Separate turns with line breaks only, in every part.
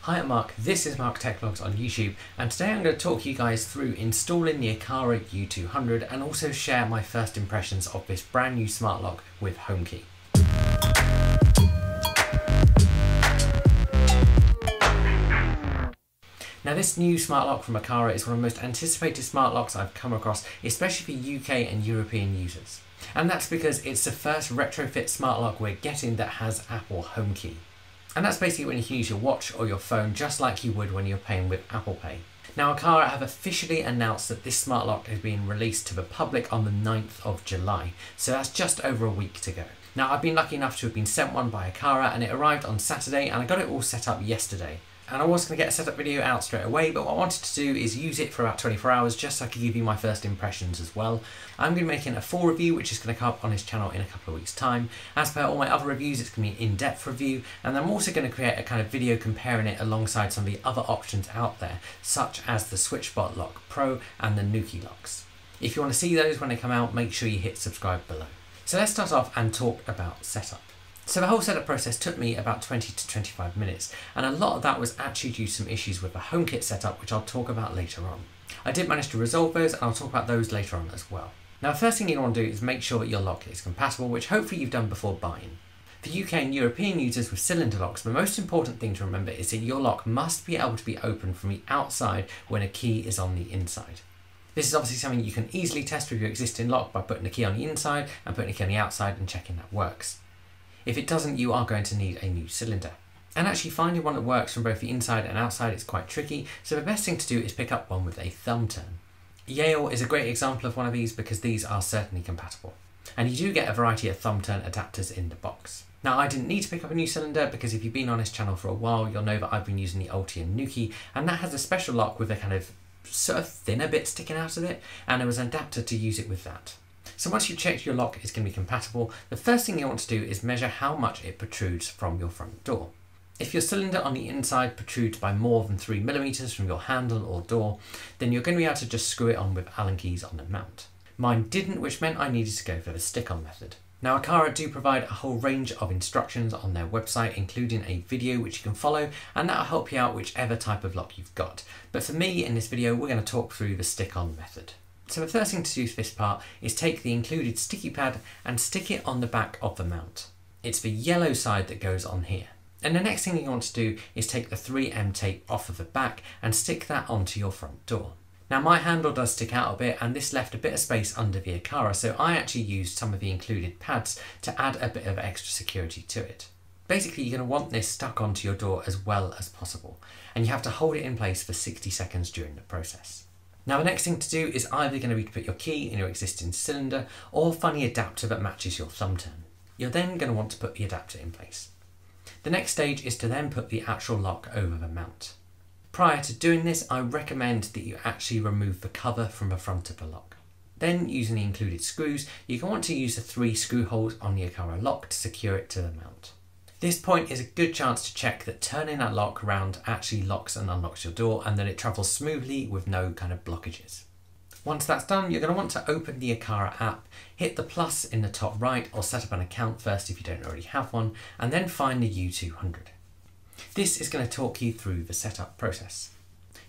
Hi, I'm Mark, this is Mark Tech Vlogs on YouTube, and today I'm going to talk you guys through installing the Aqara U200 and also share my first impressions of this brand new smart lock with Homekey. Now, this new smart lock from Aqara is one of the most anticipated smart locks I've come across, especially for UK and European users. And that's because it's the first retrofit smart lock we're getting that has Apple Homekey. And that's basically when you can use your watch or your phone just like you would when you're paying with Apple Pay. Now, Aqara have officially announced that this smart lock is being released to the public on the 9th of July, so that's just over a week to go. Now, I've been lucky enough to have been sent one by Aqara and it arrived on Saturday and I got it all set up yesterday. And I was going to get a setup video out straight away, but what I wanted to do is use it for about 24 hours just so I could give you my first impressions as well. I'm going to be making a full review which is going to come up on his channel in a couple of weeks' time. As per all my other reviews, it's going to be an in-depth review, and I'm also going to create a kind of video comparing it alongside some of the other options out there, such as the SwitchBot Lock Pro and the Nuki locks. If you want to see those when they come out, make sure you hit subscribe below. So let's start off and talk about setup. So the whole setup process took me about 20 to 25 minutes, and a lot of that was actually due to some issues with the HomeKit setup, which I'll talk about later on. I did manage to resolve those, and I'll talk about those later on as well. Now, the first thing you want to do is make sure that your lock is compatible, which hopefully you've done before buying. For UK and European users with cylinder locks, the most important thing to remember is that your lock must be able to be opened from the outside when a key is on the inside. This is obviously something you can easily test with your existing lock by putting the key on the inside and putting the key on the outside and checking that works. If it doesn't, you are going to need a new cylinder. And actually finding one that works from both the inside and outside is quite tricky, so the best thing to do is pick up one with a thumb turn. Yale is a great example of one of these because these are certainly compatible. And you do get a variety of thumb turn adapters in the box. Now, I didn't need to pick up a new cylinder because if you've been on this channel for a while, you'll know that I've been using the Ulti and Nuki, and that has a special lock with a kind of sort of thinner bit sticking out of it, and there was an adapter to use it with that. So once you've checked your lock is going to be compatible, the first thing you want to do is measure how much it protrudes from your front door. If your cylinder on the inside protrudes by more than 3mm from your handle or door, then you're going to be able to just screw it on with Allen keys on the mount. Mine didn't, which meant I needed to go for the stick-on method. Now, Aqara do provide a whole range of instructions on their website, including a video which you can follow, and that'll help you out whichever type of lock you've got. But for me, in this video, we're going to talk through the stick-on method. So the first thing to do for this part is take the included sticky pad and stick it on the back of the mount. It's the yellow side that goes on here. And the next thing you want to do is take the 3M tape off of the back and stick that onto your front door. Now, my handle does stick out a bit and this left a bit of space under the Aqara, so I actually used some of the included pads to add a bit of extra security to it. Basically, you're going to want this stuck onto your door as well as possible, and you have to hold it in place for 60 seconds during the process. Now, the next thing to do is either going to be to put your key in your existing cylinder or find the adapter that matches your thumb turn. You're then going to want to put the adapter in place. The next stage is to then put the actual lock over the mount. Prior to doing this, I recommend that you actually remove the cover from the front of the lock. Then, using the included screws, you're going to want to use the 3 screw holes on the Aqara lock to secure it to the mount. This point is a good chance to check that turning that lock around actually locks and unlocks your door and that it travels smoothly with no kind of blockages. Once that's done, you're going to want to open the Aqara app, hit the plus in the top right or set up an account first if you don't already have one, and then find the U200. This is going to talk you through the setup process.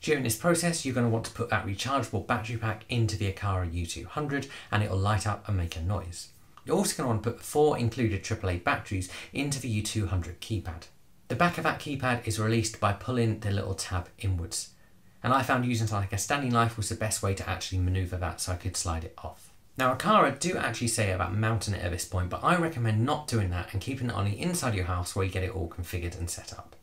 During this process, you're going to want to put that rechargeable battery pack into the Aqara U200 and it will light up and make a noise. You're also going to want to put 4 included AAA batteries into the U200 keypad. The back of that keypad is released by pulling the little tab inwards. And I found using something like a standing knife was the best way to actually manoeuvre that so I could slide it off. Now, Aqara do actually say about mounting it at this point, but I recommend not doing that and keeping it on the inside of your house where you get it all configured and set up.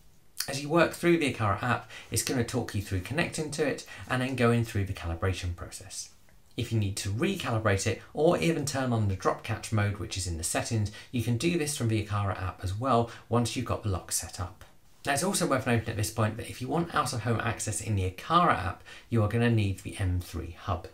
As you work through the Aqara app, it's going to talk you through connecting to it and then going through the calibration process. If you need to recalibrate it or even turn on the drop catch mode, which is in the settings, you can do this from the Aqara app as well once you've got the lock set up. Now, it's also worth noting at this point that if you want out-of-home access in the Aqara app, you are going to need the M3 hub.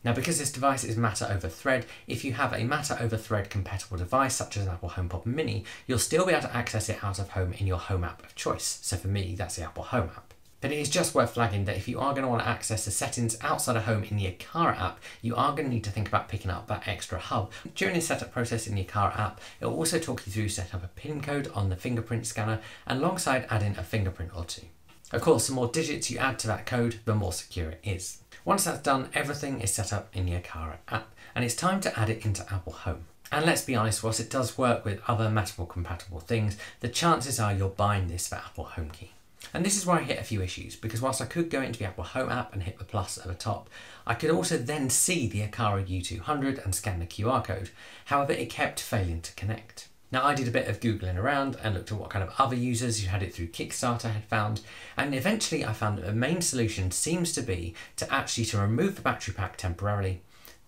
Now, because this device is Matter over Thread, if you have a Matter over Thread compatible device such as an Apple HomePod Mini, you'll still be able to access it out of home in your home app of choice. So for me, that's the Apple Home app. But it is just worth flagging that if you are going to want to access the settings outside of home in the Aqara app, you are going to need to think about picking up that extra hub. During the setup process in the Aqara app, it will also talk you through setting up a PIN code on the fingerprint scanner and alongside adding a fingerprint or two. Of course, the more digits you add to that code, the more secure it is. Once that's done, everything is set up in the Aqara app, and it's time to add it into Apple Home. And let's be honest, whilst it does work with other Matterport compatible things, the chances are you're buying this for Apple Homekey. And this is where I hit a few issues, because whilst I could go into the Apple Home app and hit the plus at the top, I could also then see the Aqara U200 and scan the QR code. However, it kept failing to connect. Now, I did a bit of Googling around and looked at what kind of other users who had it through Kickstarter had found, and eventually I found that the main solution seems to be to remove the battery pack temporarily,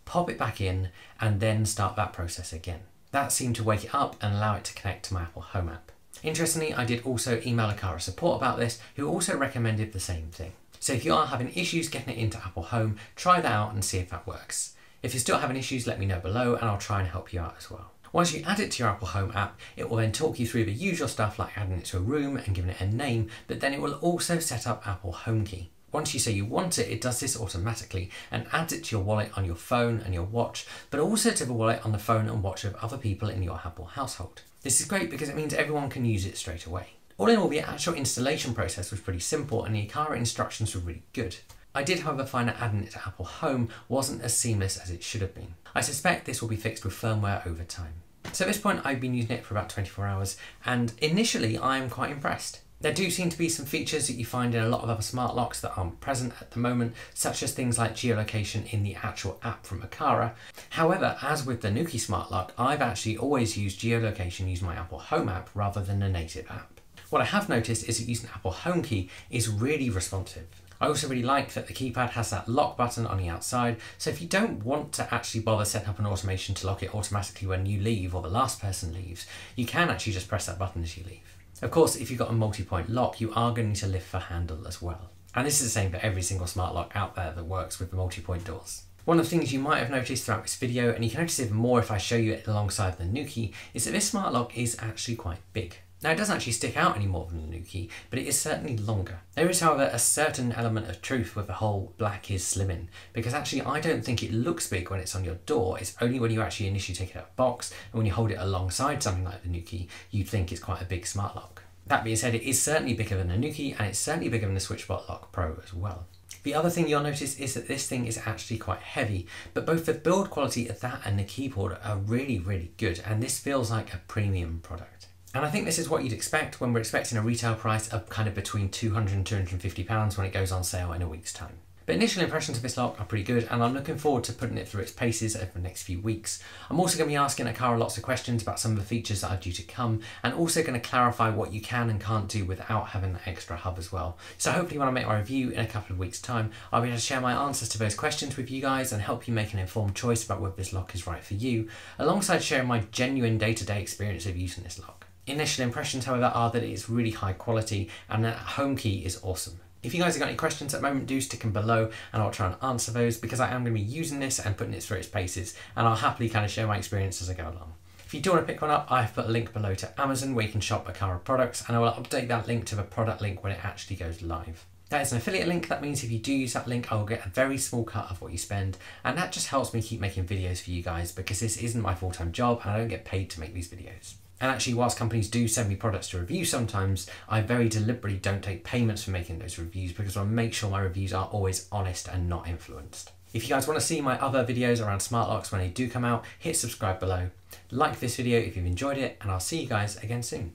pop it back in, and then start that process again. That seemed to wake it up and allow it to connect to my Apple Home app. Interestingly, I did also email Aqara support about this, who also recommended the same thing. So if you are having issues getting it into Apple Home, try that out and see if that works. If you're still having issues, let me know below and I'll try and help you out as well. Once you add it to your Apple Home app, it will then talk you through the usual stuff like adding it to a room and giving it a name, but then it will also set up Apple Homekey. Once you say you want it, it does this automatically and adds it to your wallet on your phone and your watch, but also to the wallet on the phone and watch of other people in your Apple household. This is great because it means everyone can use it straight away. All in all, the actual installation process was pretty simple and the Aqara instructions were really good. I did, however, find that adding it to Apple Home wasn't as seamless as it should have been. I suspect this will be fixed with firmware over time. So at this point, I've been using it for about 24 hours, and initially I am quite impressed. There do seem to be some features that you find in a lot of other smart locks that aren't present at the moment, such as things like geolocation in the actual app from Aqara. However, as with the Nuki smart lock, I've actually always used geolocation using my Apple Home app rather than the native app. What I have noticed is that using Apple Homekey is really responsive. I also really like that the keypad has that lock button on the outside, so if you don't want to actually bother setting up an automation to lock it automatically when you leave or the last person leaves, you can actually just press that button as you leave. Of course, if you've got a multi-point lock, you are going to need to lift the handle as well. And this is the same for every single smart lock out there that works with the multi-point doors. One of the things you might have noticed throughout this video, and you can notice even more if I show you it alongside the Nuki, is that this smart lock is actually quite big. Now, it doesn't actually stick out any more than the Nuki, but it is certainly longer. There is, however, a certain element of truth with the whole black is slimming, because actually I don't think it looks big when it's on your door. It's only when you actually initially take it out of the box, and when you hold it alongside something like the Nuki, you'd think it's quite a big smart lock. That being said, it is certainly bigger than the Nuki, and it's certainly bigger than the SwitchBot Lock Pro as well. The other thing you'll notice is that this thing is actually quite heavy, but both the build quality of that and the keyboard are really, really good, and this feels like a premium product. And I think this is what you'd expect when we're expecting a retail price of kind of between £200 and £250 when it goes on sale in a week's time. But initial impressions of this lock are pretty good, and I'm looking forward to putting it through its paces over the next few weeks. I'm also going to be asking Aqara lots of questions about some of the features that are due to come, and also going to clarify what you can and can't do without having that extra hub as well. So hopefully when I make my review in a couple of weeks' time, I'll be able to share my answers to those questions with you guys and help you make an informed choice about whether this lock is right for you, alongside sharing my genuine day-to-day experience of using this lock. Initial impressions, however, are that it is really high quality and that Homekey is awesome. If you guys have got any questions at the moment, do stick them below and I'll try and answer those, because I am going to be using this and putting it through its paces, and I'll happily kind of share my experience as I go along. If you do want to pick one up, I've put a link below to Amazon where you can shop Aqara products, and I will update that link to the product link when it actually goes live. That is an affiliate link. That means if you do use that link, I will get a very small cut of what you spend, and that just helps me keep making videos for you guys, because this isn't my full-time job and I don't get paid to make these videos. And actually, whilst companies do send me products to review sometimes, I very deliberately don't take payments for making those reviews, because I want to make sure my reviews are always honest and not influenced. If you guys want to see my other videos around smart locks when they do come out, hit subscribe below. Like this video if you've enjoyed it, and I'll see you guys again soon.